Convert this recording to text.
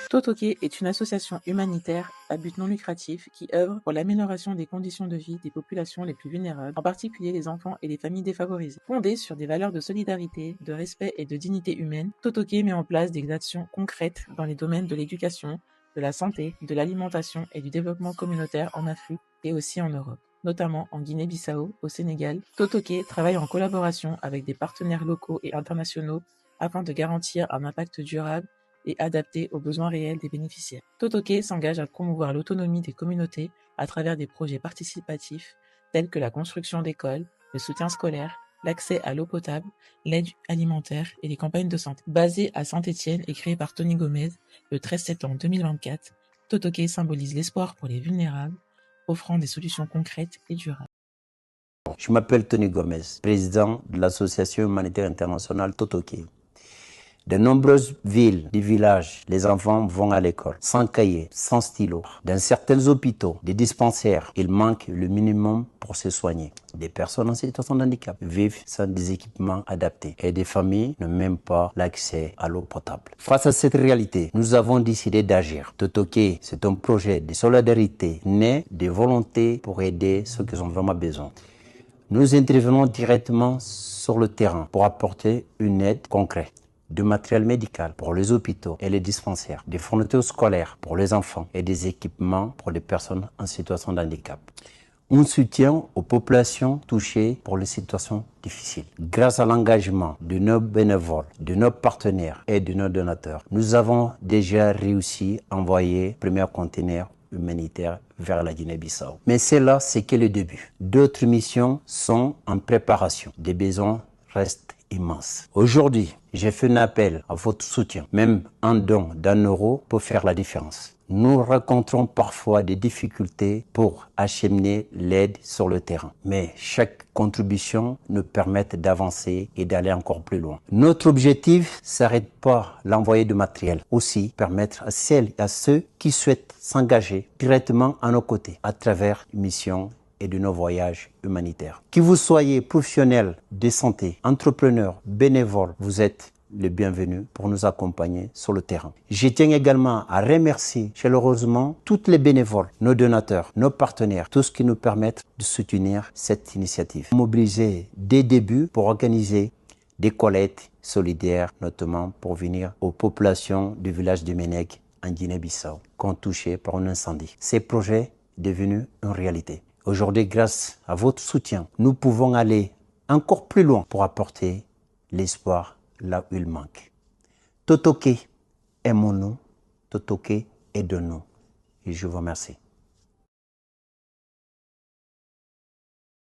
Totoké est une association humanitaire à but non lucratif qui œuvre pour l'amélioration des conditions de vie des populations les plus vulnérables, en particulier les enfants et les familles défavorisées. Fondée sur des valeurs de solidarité, de respect et de dignité humaine, Totoké met en place des actions concrètes dans les domaines de l'éducation, de la santé, de l'alimentation et du développement communautaire en Afrique et aussi en Europe, notamment en Guinée-Bissau, au Sénégal. Totoké travaille en collaboration avec des partenaires locaux et internationaux afin de garantir un impact durable et adapté aux besoins réels des bénéficiaires. Totoké s'engage à promouvoir l'autonomie des communautés à travers des projets participatifs tels que la construction d'écoles, le soutien scolaire, l'accès à l'eau potable, l'aide alimentaire et les campagnes de santé. Basé à Saint-Étienne et créé par Tony Gomez le 13 septembre 2024, Totoké symbolise l'espoir pour les vulnérables, offrant des solutions concrètes et durables. Je m'appelle Tony Gomez, président de l'association humanitaire internationale Totoké. De nombreuses villes et villages, les enfants vont à l'école sans cahier, sans stylo. Dans certains hôpitaux, des dispensaires, il manque le minimum pour se soigner. Des personnes en situation de handicap vivent sans des équipements adaptés et des familles n'ont même pas l'accès à l'eau potable. Face à cette réalité, nous avons décidé d'agir. Totoké, c'est un projet de solidarité né de volonté pour aider ceux qui ont vraiment besoin. Nous intervenons directement sur le terrain pour apporter une aide concrète, du matériel médical pour les hôpitaux et les dispensaires, des fournitures scolaires pour les enfants et des équipements pour les personnes en situation de handicap. Un soutien aux populations touchées pour les situations difficiles. Grâce à l'engagement de nos bénévoles, de nos partenaires et de nos donateurs, nous avons déjà réussi à envoyer le premier conteneur humanitaire vers la Guinée-Bissau. Mais cela, c'est que le début. D'autres missions sont en préparation. Des besoins restent immenses. Aujourd'hui, j'ai fait un appel à votre soutien. Même un don d'1 € peut faire la différence. Nous rencontrons parfois des difficultés pour acheminer l'aide sur le terrain. Mais chaque contribution nous permet d'avancer et d'aller encore plus loin. Notre objectif ne s'arrête pas à l'envoyer de matériel. Aussi, permettre à celles et à ceux qui souhaitent s'engager directement à nos côtés à travers une mission et de nos voyages humanitaires. Que vous soyez professionnel de santé, entrepreneur, bénévole, vous êtes le bienvenu pour nous accompagner sur le terrain. Je tiens également à remercier chaleureusement tous les bénévoles, nos donateurs, nos partenaires, tous qui nous permettent de soutenir cette initiative. Mobiliser dès le début pour organiser des collectes solidaires, notamment pour venir aux populations du village de Ménègue en Guinée-Bissau, qui ont touché par un incendie. Ces projets sont devenus une réalité. Aujourd'hui, grâce à votre soutien, nous pouvons aller encore plus loin pour apporter l'espoir là où il manque. Totoké, aimons-nous. Totoké, aidons-nous. Et je vous remercie.